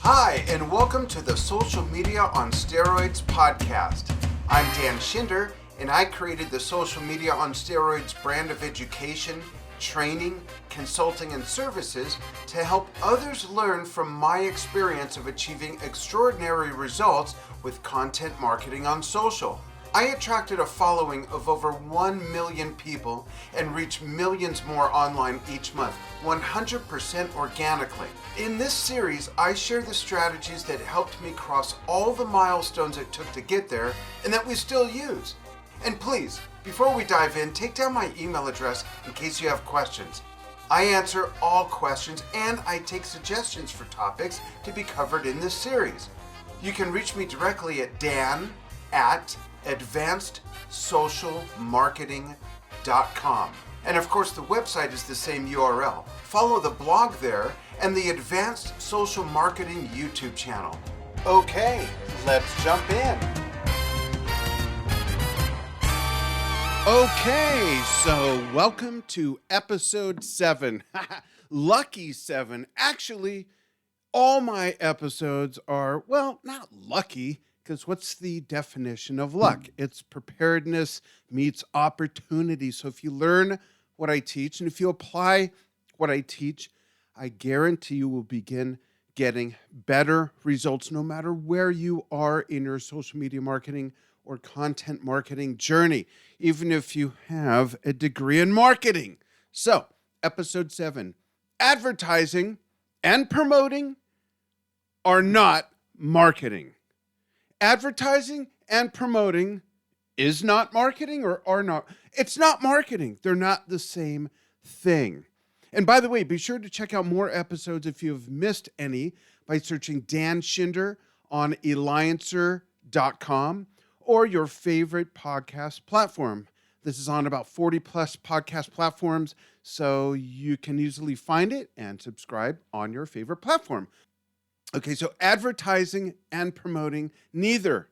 Hi, and welcome to the Social Media on Steroids podcast. I'm Dan Schinder, and I created the Social Media on Steroids brand of education, training, consulting, and services to help others learn from my experience of achieving extraordinary results with content marketing on social. I attracted a following of over 1 million people and reach millions more online each month, 100% organically. In this series, I share the strategies that helped me cross all the milestones it took to get there and that we still use. And please, before we dive in, take down my email address in case you have questions. I answer all questions and I take suggestions for topics to be covered in this series. You can reach me directly at dan@advancedsocialmarketing.com. And of course, the website is the same URL. Follow the blog there and the Advanced Social Marketing YouTube channel. Okay, let's jump in. Okay, so welcome to episode 7. Lucky 7. Actually, all my episodes are, well, not lucky, because what's the definition of luck? It's preparedness meets opportunity. So if you learn what I teach and if you apply what I teach, I guarantee you will begin getting better results no matter where you are in your social media marketing or content marketing journey, even if you have a degree in marketing. So, episode 7, advertising and promoting are not marketing. Advertising and promoting is not marketing or are not. It's not marketing. They're not the same thing. And by the way, be sure to check out more episodes if you have missed any by searching Dan Schinder on Eliances.com or your favorite podcast platform. This is on about 40 plus podcast platforms, so you can easily find it and subscribe on your favorite platform. Okay, so advertising and promoting, neither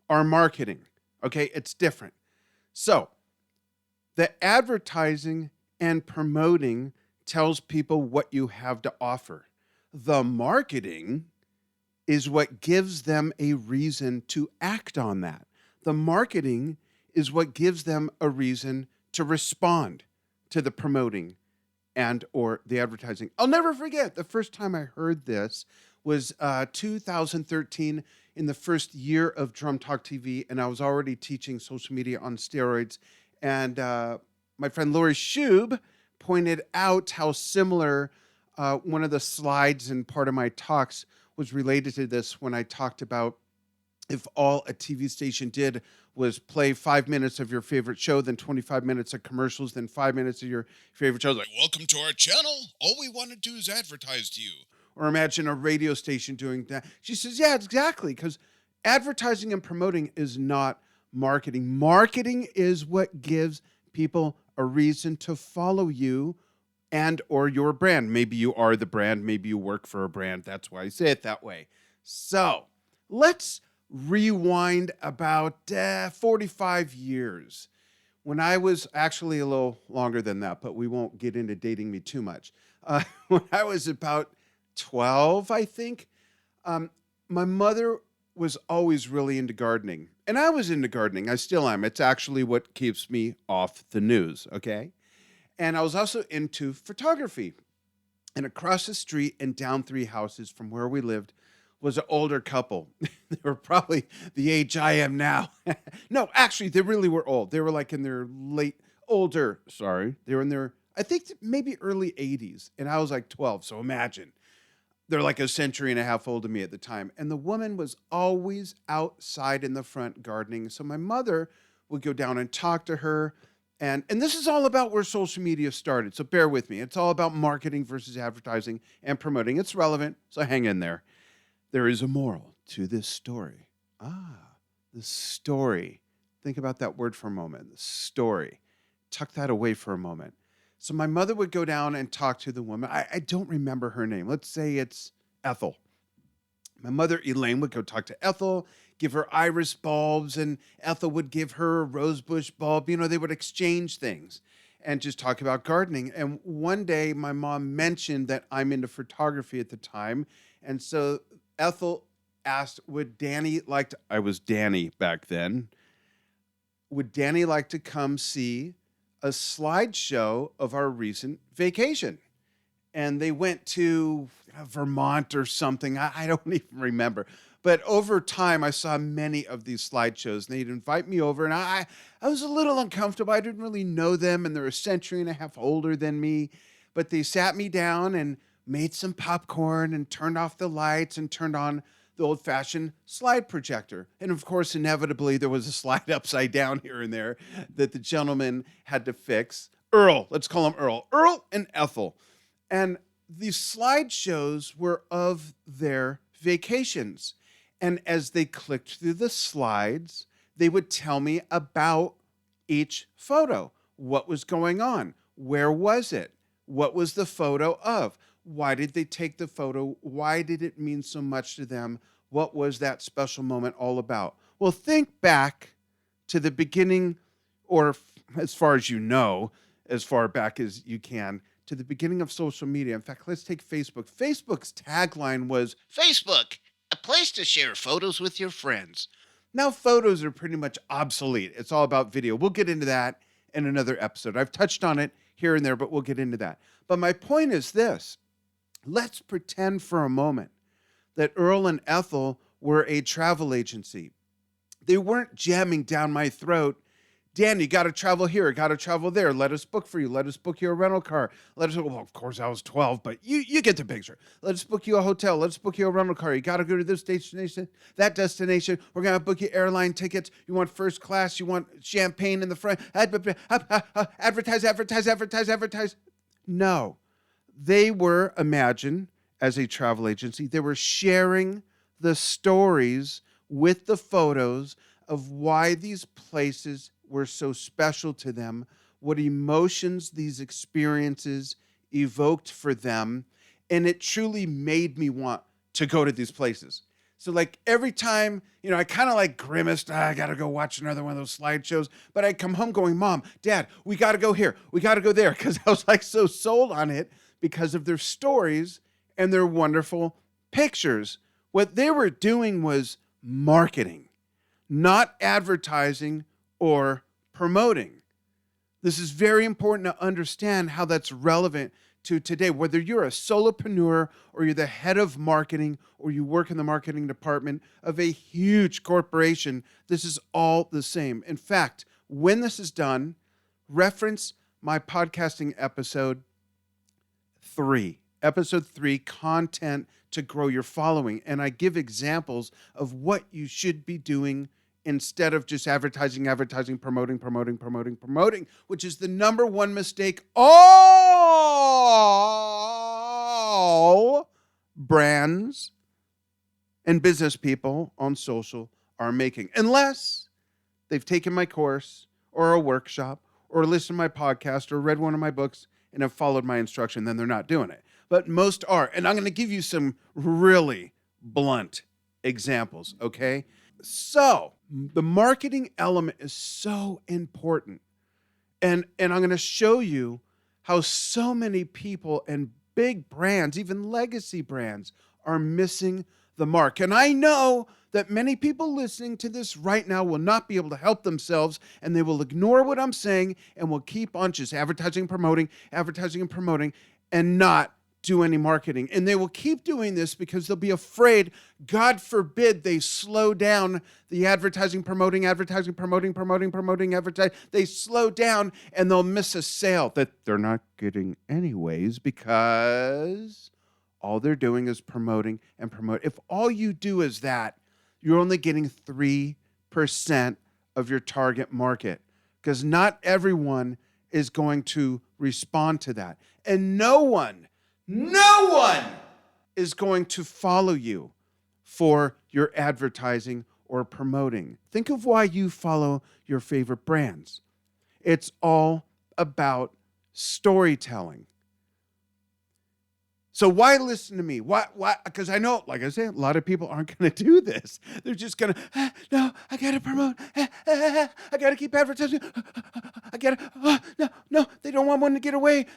are marketing. Okay, it's different. So the advertising and promoting tells people what you have to offer. The marketing is what gives them a reason to act on that. The marketing is what gives them a reason to respond to the promoting and or the advertising. I'll never forget the first time I heard this was 2013 in the first year of Drum Talk TV, and I was already teaching social media on steroids. And my friend Lori Shube pointed out how similar one of the slides in part of my talks was related to this when I talked about if all a TV station did was play 5 minutes of your favorite show, then 25 minutes of commercials, then 5 minutes of your favorite show. Like, welcome to our channel. All we want to do is advertise to you. Or imagine a radio station doing that. She says, yeah, exactly, because advertising and promoting is not marketing. Marketing is what gives people a reason to follow you and or your brand. Maybe you are the brand. Maybe you work for a brand. That's why I say it that way. So let's rewind about 45 years. When I was actually a little longer than that, but we won't get into dating me too much. When I was about 12, I think, my mother was always really into gardening. And I was into gardening. I still am. It's actually what keeps me off the news, okay? And I was also into photography. And across the street and down 3 houses from where we lived was an older couple. They were probably the age I am now. No, actually, they really were old. They were like in their They were in their, I think maybe early 80s. And I was like 12, so imagine. They're like a century and a half older than me at the time. And the woman was always outside in the front gardening. So my mother would go down and talk to her. And this is all about where social media started. So bear with me. It's all about marketing versus advertising and promoting. It's relevant, so hang in there. There is a moral to this story. The story. Think about that word for a moment. The story. Tuck that away for a moment. So my mother would go down and talk to the woman. I don't remember her name. Let's say it's Ethel. My mother, Elaine, would go talk to Ethel, give her iris bulbs, and Ethel would give her a rosebush bulb. You know, they would exchange things and just talk about gardening. And one day, my mom mentioned that I'm into photography at the time. And so Ethel asked, would Danny like to, I was Danny back then, would Danny like to come see a slideshow of our recent vacation? And they went to Vermont or something. I don't even remember. But over time, I saw many of these slideshows, and they'd invite me over, and I was a little uncomfortable. I didn't really know them, and they're a century and a half older than me. But they sat me down and made some popcorn and turned off the lights and turned on the old-fashioned slide projector. And of course, inevitably, there was a slide upside down here and there that the gentleman had to fix. Earl, let's call him Earl. Earl and Ethel. And these slideshows were of their vacations. And as they clicked through the slides, they would tell me about each photo. What was going on? Where was it? What was the photo of? Why did they take the photo? Why did it mean so much to them? What was that special moment all about? Well, think back to the beginning, or as far as you know, as far back as you can, to the beginning of social media. In fact, let's take Facebook. Facebook's tagline was, Facebook, a place to share photos with your friends. Now, photos are pretty much obsolete. It's all about video. We'll get into that in another episode. I've touched on it here and there, but we'll get into that. But my point is this. Let's pretend for a moment that Earl and Ethel were a travel agency. They weren't jamming down my throat, Dan, you got to travel here, got to travel there. Let us book for you. Let us book you a rental car. Well, of course, I was 12, but you get the picture. Let us book you a hotel. Let's book you a rental car. You got to go to this destination, that destination. We're going to book you airline tickets. You want first class. You want champagne in the front. Advertise. No. They were, imagine, as a travel agency, they were sharing the stories with the photos of why these places were so special to them, what emotions these experiences evoked for them, and it truly made me want to go to these places. So like every time, I kind of like grimaced, I got to go watch another one of those slideshows, but I'd come home going, Mom, Dad, we got to go here, we got to go there, because I was like so sold on it because of their stories and their wonderful pictures. What they were doing was marketing, not advertising or promoting. This is very important to understand how that's relevant to today. Whether you're a solopreneur or you're the head of marketing or you work in the marketing department of a huge corporation, this is all the same. In fact, when this is done, reference my podcasting episode 3, content to grow your following. And I give examples of what you should be doing instead of just advertising, promoting, which is the number one mistake all brands and business people on social are making. Unless they've taken my course or a workshop or listened to my podcast or read one of my books and have followed my instruction, then they're not doing it. But most are. And I'm going to give you some really blunt examples, okay? So the marketing element is so important. And I'm going to show you how so many people and big brands, even legacy brands, are missing the mark. And I know that many people listening to this right now will not be able to help themselves, and they will ignore what I'm saying and will keep on just advertising and promoting, and not do any marketing. And they will keep doing this because they'll be afraid, God forbid, they slow down the advertising, promoting, advertising. They slow down and they'll miss a sale that they're not getting anyways because all they're doing is promoting and promote. If all you do is that, you're only getting 3% of your target market because not everyone is going to respond to that. And no one is going to follow you for your advertising or promoting. Think of why you follow your favorite brands. It's all about storytelling. So why listen to me? Why? Because I know, like I said, a lot of people aren't going to do this. They're just going to, no, I got to promote. I got to keep advertising. I got to, no, they don't want one to get away.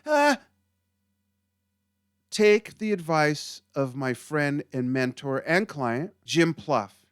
Take the advice of my friend and mentor and client, Jim Pluff,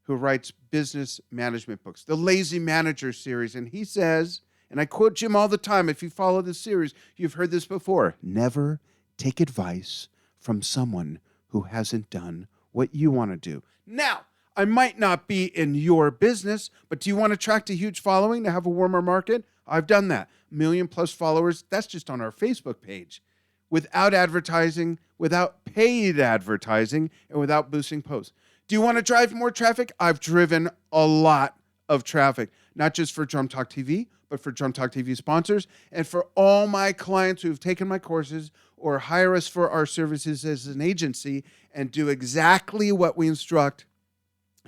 who writes business management books, the Lazy Manager series. And he says, and I quote Jim all the time, if you follow this series, you've heard this before, never take advice from someone who hasn't done what you want to do. Now, I might not be in your business, but do you want to attract a huge following to have a warmer market? I've done that. 1 million plus followers. That's just on our Facebook page. Without advertising, without paid advertising, and without boosting posts. Do you want to drive more traffic? I've driven a lot of traffic, not just for Drum Talk TV, but for Drum Talk TV sponsors and for all my clients who have taken my courses or hire us for our services as an agency and do exactly what we instruct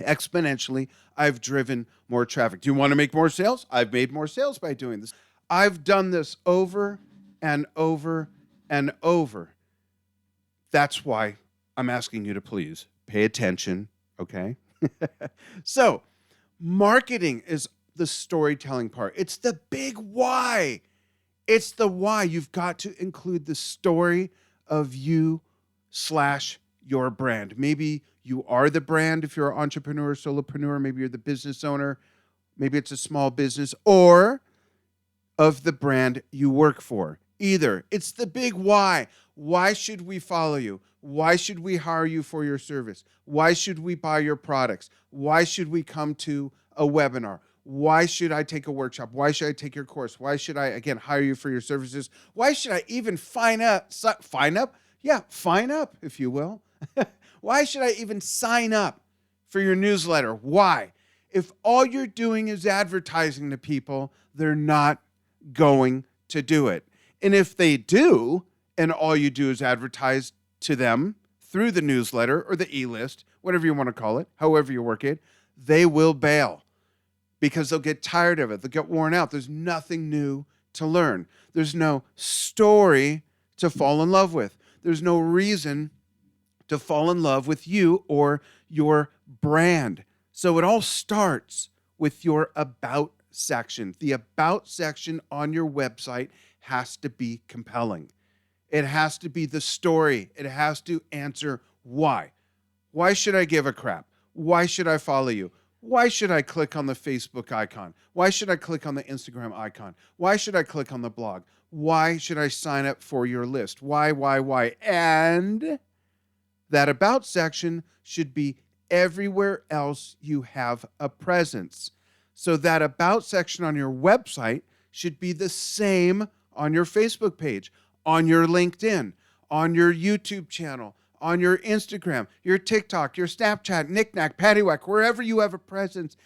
exponentially. I've driven more traffic. Do you want to make more sales? I've made more sales by doing this. I've done this over and over and over. That's why I'm asking you to please pay attention, okay? So, marketing is the storytelling part. It's the big why. It's the why. You've got to include the story of you / your brand. Maybe you are the brand if you're an entrepreneur, solopreneur. Maybe you're the business owner. Maybe it's a small business, or of the brand you work for. Either. It's the big why. Why should we follow you? Why should we hire you for your service? Why should we buy your products? Why should we come to a webinar? Why should I take a workshop? Why should I take your course? Why should I, again, hire you for your services? Why should I even sign up? Yeah, sign up, if you will. Why should I even sign up for your newsletter? Why? If all you're doing is advertising to people, they're not going to do it. And if they do, and all you do is advertise to them through the newsletter or the e-list, whatever you want to call it, however you work it, they will bail because they'll get tired of it. They'll get worn out. There's nothing new to learn. There's no story to fall in love with. There's no reason to fall in love with you or your brand. So it all starts with your about section. The about section on your website has to be compelling. It has to be the story. It has to answer why. Why should I give a crap? Why should I follow you? Why should I click on the Facebook icon? Why should I click on the Instagram icon? Why should I click on the blog? Why should I sign up for your list? Why? And that about section should be everywhere else you have a presence. So that about section on your website should be the same on your Facebook page, on your LinkedIn, on your YouTube channel, on your Instagram, your TikTok, your Snapchat, knick-knack, paddywhack, wherever you have a presence,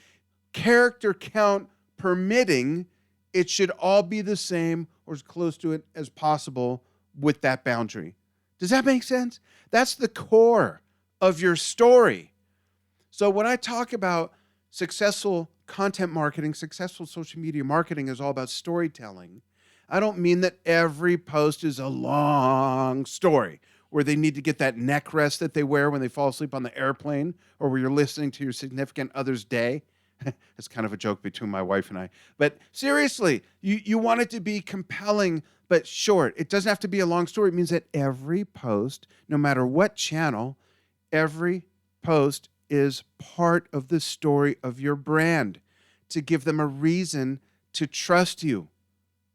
character count permitting, it should all be the same or as close to it as possible with that boundary. Does that make sense? That's the core of your story. So when I talk about successful content marketing, successful social media marketing is all about storytelling, I don't mean that every post is a long story where they need to get that neck rest that they wear when they fall asleep on the airplane or where you're listening to your significant other's day. It's kind of a joke between my wife and I. But seriously, you want it to be compelling but short. It doesn't have to be a long story. It means that every post, no matter what channel, every post is part of the story of your brand to give them a reason to trust you,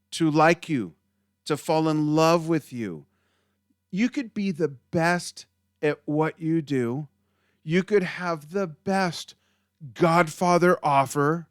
to like you, to fall in love with you. You could be the best at what you do. You could have the best Godfather offer,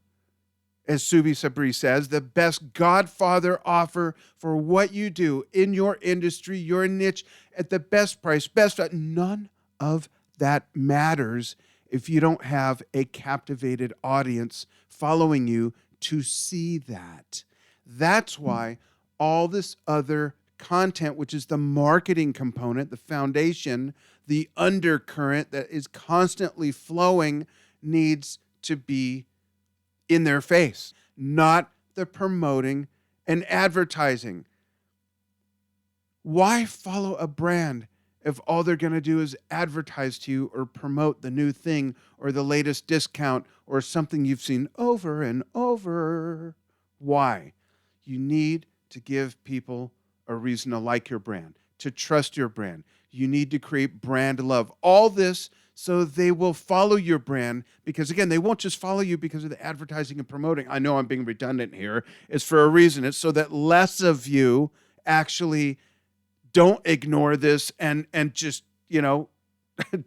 as Subi Sabri says, the best Godfather offer for what you do in your industry, your niche, at the best price, best. None of that matters if you don't have a captivated audience following you to see that. That's why all this other content, which is the marketing component, the foundation, the undercurrent that is constantly flowing, needs to be in their face, not the promoting and advertising. Why follow a brand if all they're going to do is advertise to you or promote the new thing or the latest discount or something you've seen over and over? Why? You need to give people a reason to like your brand, to trust your brand. You need to create brand love. All this so they will follow your brand because, again, they won't just follow you because of the advertising and promoting. I know I'm being redundant here. It's for a reason. It's so that less of you actually don't ignore this and just,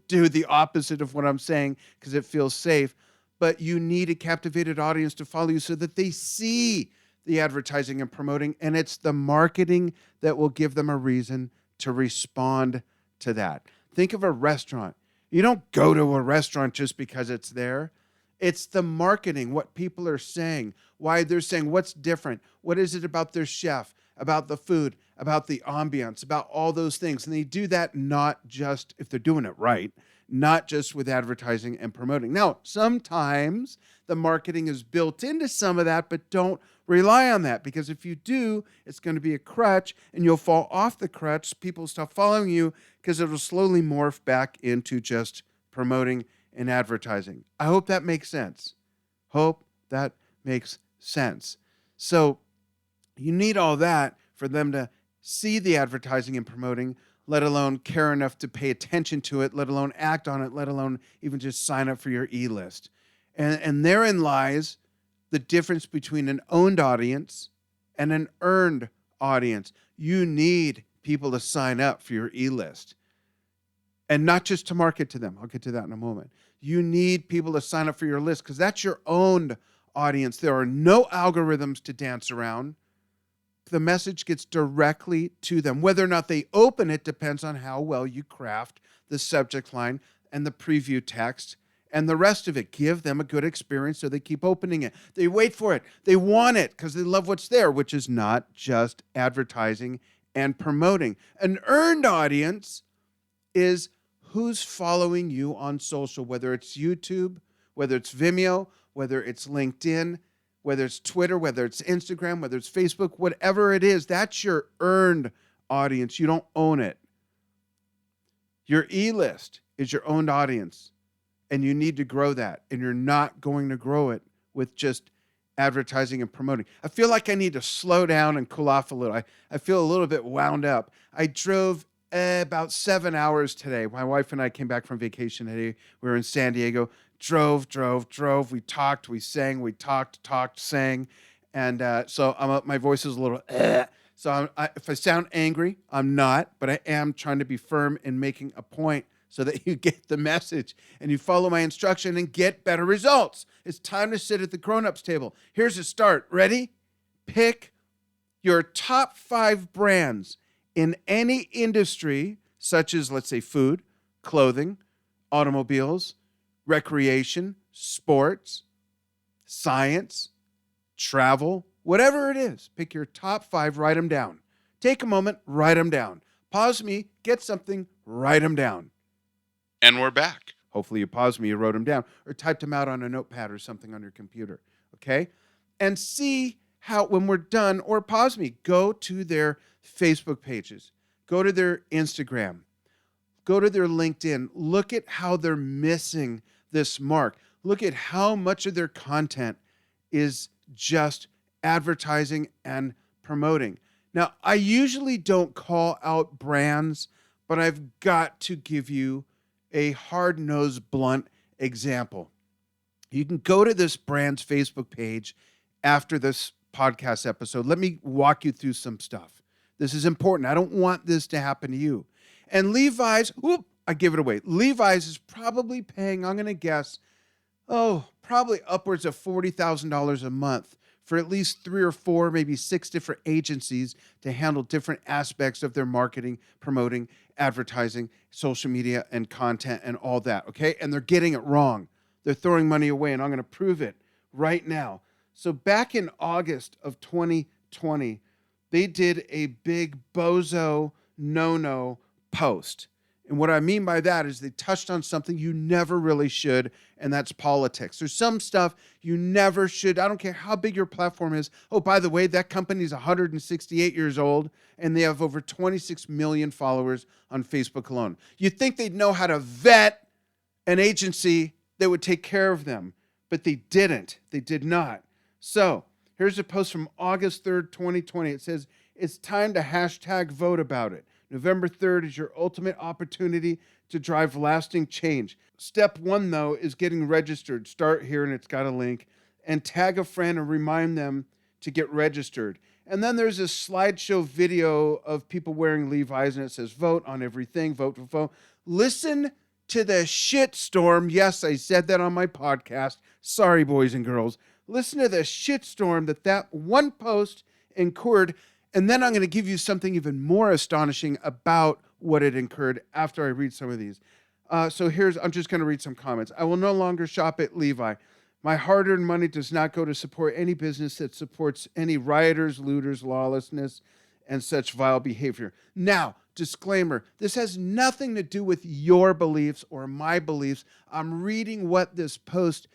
do the opposite of what I'm saying because it feels safe. But you need a captivated audience to follow you so that they see the advertising and promoting, and it's the marketing that will give them a reason to respond to that. Think of a restaurant. You don't go to a restaurant just because it's there. It's the marketing, what people are saying, why they're saying, what's different, what is it about their chef, about the food, about the ambiance, about all those things. And they do that not just, if they're doing it right, not just with advertising and promoting. Now, sometimes the marketing is built into some of that, but don't rely on that, because if you do, it's going to be a crutch and you'll fall off the crutch. People stop following you because it'll slowly morph back into just promoting and advertising. I hope that makes sense. Hope that makes sense. So you need all that for them to see the advertising and promoting, let alone care enough to pay attention to it, let alone act on it, let alone even just sign up for your e-list. And therein lies the difference between an owned audience and an earned audience. You need people to sign up for your e-list, and not just to market to them. I'll get to that in a moment. You need people to sign up for your list because that's your owned audience. There are no algorithms to dance around. The message gets directly to them. Whether or not they open it depends on how well you craft the subject line and the preview text and the rest of it. Give them a good experience so they keep opening it. They wait for it. They want it because they love what's there, which is not just advertising and promoting. An earned audience is who's following you on social, whether it's YouTube, whether it's Vimeo, whether it's LinkedIn, whether it's Twitter, whether it's Instagram, whether it's Facebook, whatever it is, that's your earned audience. You don't own it. Your e-list is your owned audience, and you need to grow that, and you're not going to grow it with just advertising and promoting. I feel like I need to slow down and cool off a little. I feel a little bit wound up. I drove about 7 hours today. My wife and I came back from vacation today. We were in San Diego. Drove. We talked, we sang, we talked, sang. And so my voice is a little, So if I sound angry, I'm not, but I am trying to be firm in making a point so that you get the message and you follow my instruction and get better results. It's time to sit at the grown-ups table. Here's a start. Ready? Pick your top 5 brands in any industry, such as, let's say, food, clothing, automobiles, recreation, sports, science, travel, whatever it is. Pick your top 5, write them down. Take a moment, write them down. Pause me, get something, write them down. And we're back. Hopefully you paused me, you wrote them down, or typed them out on a notepad or something on your computer, okay? And see how, when we're done, or pause me, go to their Facebook pages, go to their Instagram, go to their LinkedIn, look at how they're missing this mark. Look at how much of their content is just advertising and promoting. Now, I usually don't call out brands, but I've got to give you a hard-nosed, blunt example. You can go to this brand's Facebook page after this podcast episode. Let me walk you through some stuff. This is important. I don't want this to happen to you. And Levi's, I give it away. Levi's is probably paying, I'm going to guess, probably upwards of $40,000 a month for at least 3 or 4, maybe 6 different agencies to handle different aspects of their marketing, promoting, advertising, social media, and content and all that, okay? And they're getting it wrong. They're throwing money away, and I'm going to prove it right now. So back in August of 2020, they did a big bozo no-no post. And what I mean by that is they touched on something you never really should, and that's politics. There's some stuff you never should. I don't care how big your platform is. Oh, by the way, that company's 168 years old, and they have over 26 million followers on Facebook alone. You'd think they'd know how to vet an agency that would take care of them, but they didn't. They did not. So here's a post from August 3rd, 2020. It says, "It's time to hashtag vote about it. November 3rd is your ultimate opportunity to drive lasting change. Step 1, though, is getting registered. Start here, and it's got a link. And tag a friend and remind them to get registered. And then there's this slideshow video of people wearing Levi's, and it says, vote on everything, vote for vote. Listen to the shitstorm. Yes, I said that on my podcast. Sorry, boys and girls. Listen to the shitstorm that one post incurred. And then I'm going to give you something even more astonishing about what it incurred after I read some of these. I'm just going to read some comments. I will no longer shop at Levi. My hard-earned money does not go to support any business that supports any rioters, looters, lawlessness, and such vile behavior. Now, disclaimer, this has nothing to do with your beliefs or my beliefs. I'm reading what this post,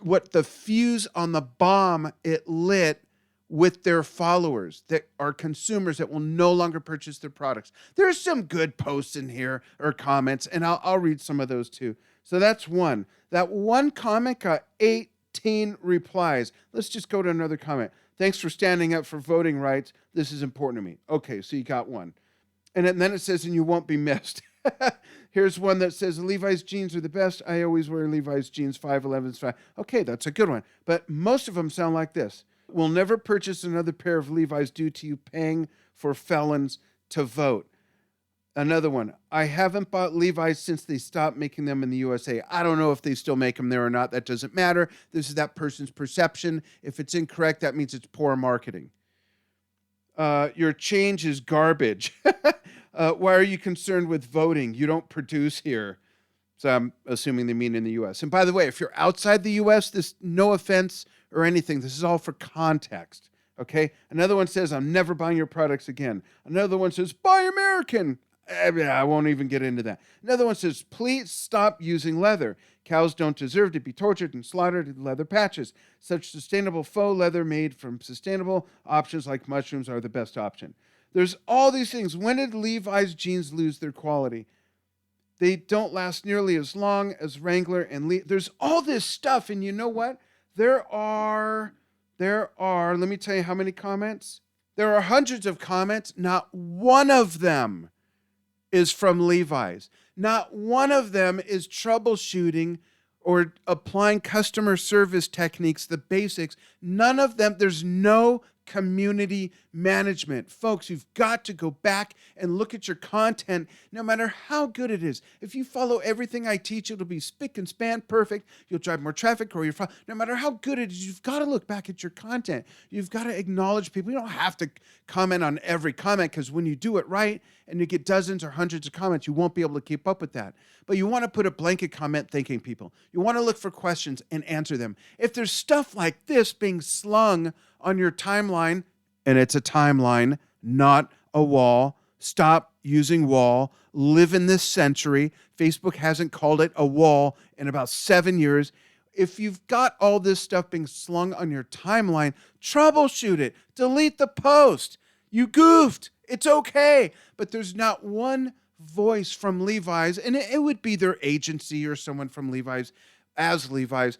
what the fuse on the bomb it lit with their followers that are consumers that will no longer purchase their products. There's some good posts in here or comments, and I'll read some of those too. So that's one. That one comment got 18 replies. Let's just go to another comment. Thanks for standing up for voting rights. This is important to me. Okay, so you got one. And then it says, and you won't be missed. Here's one that says, Levi's jeans are the best. I always wear Levi's jeans, 5'11's fine. Okay, that's a good one. But most of them sound like this. We'll never purchase another pair of Levi's due to you paying for felons to vote. Another one. I haven't bought Levi's since they stopped making them in the USA. I don't know if they still make them there or not. That doesn't matter. This is that person's perception. If it's incorrect, that means it's poor marketing. Your change is garbage. Why are you concerned with voting? You don't produce here. So I'm assuming they mean in the U.S. And by the way, if you're outside the U.S., this, no offense or anything, this is all for context. Okay? Another one says, I'm never buying your products again. Another one says, buy American. I won't even get into that. Another one says, please stop using leather. Cows don't deserve to be tortured and slaughtered in leather patches. Such sustainable faux leather made from sustainable options like mushrooms are the best option. There's all these things. When did Levi's jeans lose their quality? They don't last nearly as long as Wrangler and Lee. There's all this stuff, and you know what? There are, let me tell you how many comments. There are hundreds of comments. Not one of them is from Levi's. Not one of them is troubleshooting or applying customer service techniques, the basics. None of them. There's no community management. Folks, you've got to go back and look at your content, no matter how good it is. If you follow everything I teach, it'll be spick and span perfect. You'll drive more traffic, grow your no matter how good it is, you've got to look back at your content. You've got to acknowledge people. You don't have to comment on every comment, because when you do it right and you get dozens or hundreds of comments, you won't be able to keep up with that. But you want to put a blanket comment thanking people. You want to look for questions and answer them. If there's stuff like this being slung on your timeline, and it's a timeline, not a wall. Stop using wall. Live in this century. Facebook hasn't called it a wall in about 7 years. If you've got all this stuff being slung on your timeline, troubleshoot it. Delete the post. You goofed. It's okay. But there's not one voice from Levi's, and it would be their agency or someone from Levi's as Levi's,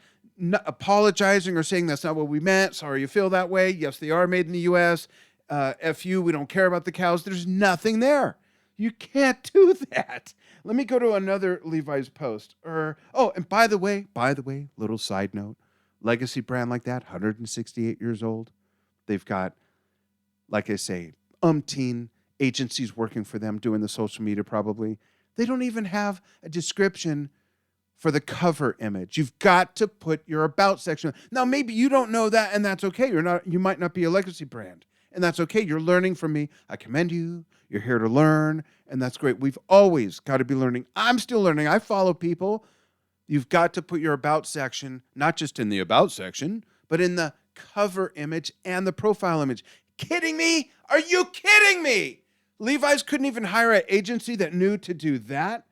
apologizing or saying that's not what we meant. Sorry you feel that way. Yes, they are made in the U.S. F you, we don't care about the cows. There's nothing there. You can't do that. Let me go to another Levi's post. And by the way, little side note, legacy brand like that, 168 years old. They've got, like I say, umpteen agencies working for them, doing the social media probably. They don't even have a description for the cover image. You've got to put your about section. Now, maybe you don't know that, and that's okay. You might not be a legacy brand, and that's okay. You're learning from me. I commend you. You're here to learn, and that's great. We've always got to be learning. I'm still learning. I follow people. You've got to put your about section, not just in the about section, but in the cover image and the profile image. Kidding me? Are you kidding me? Levi's couldn't even hire an agency that knew to do that.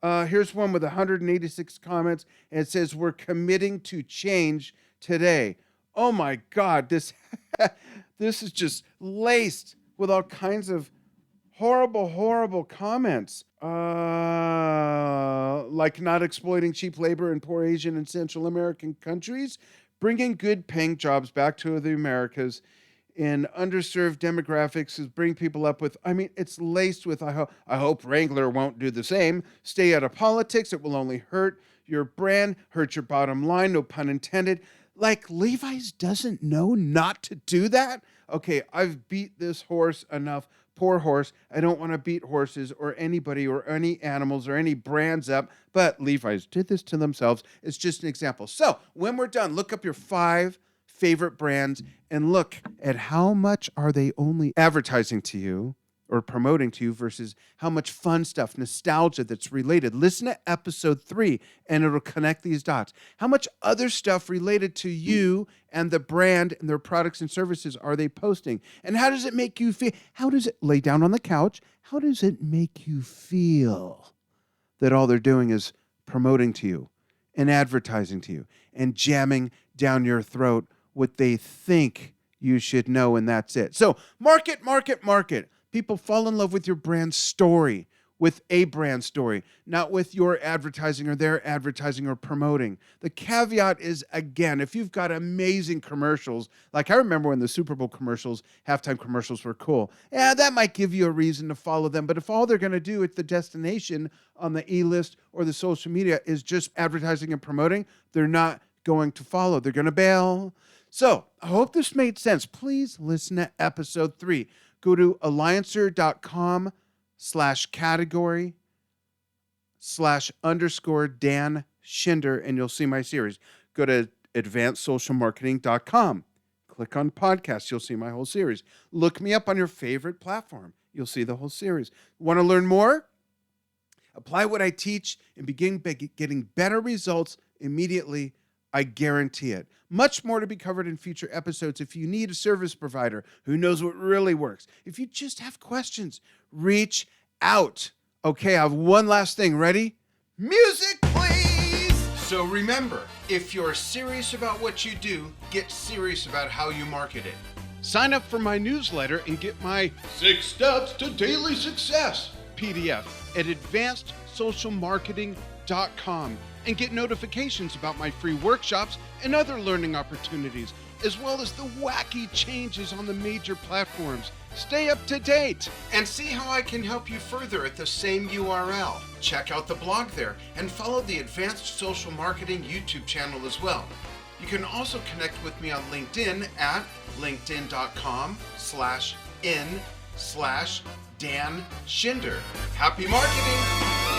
Here's one with 186 comments, and it says, we're committing to change today. Oh my God, this is just laced with all kinds of horrible comments. Like not exploiting cheap labor in poor Asian and Central American countries, bringing good paying jobs back to the Americas in underserved demographics is bring people up with, I mean, it's laced with, I hope Wrangler won't do the same. Stay out of politics. It will only hurt your brand, hurt your bottom line, no pun intended. Like Levi's doesn't know not to do that? Okay, I've beat this horse enough. Poor horse. I don't want to beat horses or anybody or any animals or any brands up, but Levi's did this to themselves. It's just an example. So when we're done, look up your 5 favorite brands and look at how much are they only advertising to you or promoting to you versus how much fun stuff, nostalgia that's related. Listen to episode 3 and it'll connect these dots. How much other stuff related to you and the brand and their products and services are they posting? And how does it make you feel? How does it lay down on the couch? How does it make you feel that all they're doing is promoting to you and advertising to you and jamming down your throat what they think you should know, and that's it. So market, market, market. People fall in love with your brand story, with a brand story, not with your advertising or their advertising or promoting. The caveat is, again, if you've got amazing commercials, like I remember when the Super Bowl commercials, halftime commercials were cool. Yeah, that might give you a reason to follow them. But if all they're going to do at the destination on the E-list or the social media is just advertising and promoting, they're not going to follow. They're going to bail. So I hope this made sense. Please listen to episode 3. Go to Eliances.com/category/_Dan Schinder, and you'll see my series. Go to advancedsocialmarketing.com. Click on podcasts. You'll see my whole series. Look me up on your favorite platform. You'll see the whole series. Want to learn more? Apply what I teach and begin getting better results immediately. I guarantee it. Much more to be covered in future episodes. If you need a service provider who knows what really works, if you just have questions, reach out. Okay, I have one last thing. Ready? Music, please! So remember, if you're serious about what you do, get serious about how you market it. Sign up for my newsletter and get my 6 Steps to Daily Success PDF at advancedsocialmarketing.com. and get notifications about my free workshops and other learning opportunities, as well as the wacky changes on the major platforms. Stay up to date and see how I can help you further at the same URL. Check out the blog there and follow the Advanced Social Marketing YouTube channel as well. You can also connect with me on LinkedIn at linkedin.com/in/Dan Schinder. Happy marketing!